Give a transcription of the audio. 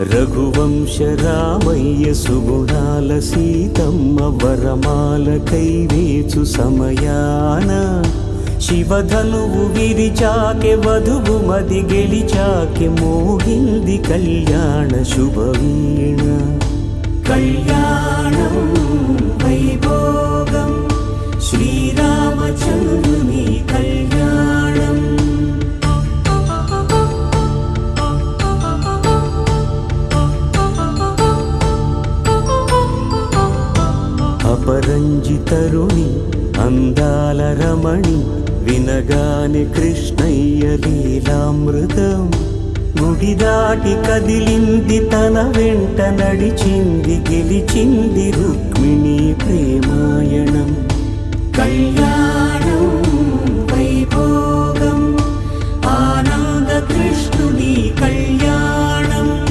రఘువంశ రామయ్య సుగుణాల సీతమ్మ వరమాల కైవేచు సమయాన శివధనువు విరిచాకె వధువు మది గెలిచాకె మోగింది కళ్యాణ శుభవీణ. కళ్యాణం వైభోగం శ్రీరామచంద్రుని కళ్యాణం. అపరంజి తరుణి అందాల రమణి వినగానే కృష్ణయ్య లీలామృతం. గుడి దాటి కదిలింది తన వెంట నడిచింది గెలిచింది రుక్మిణి ప్రేమాయణం. కళ్యాణ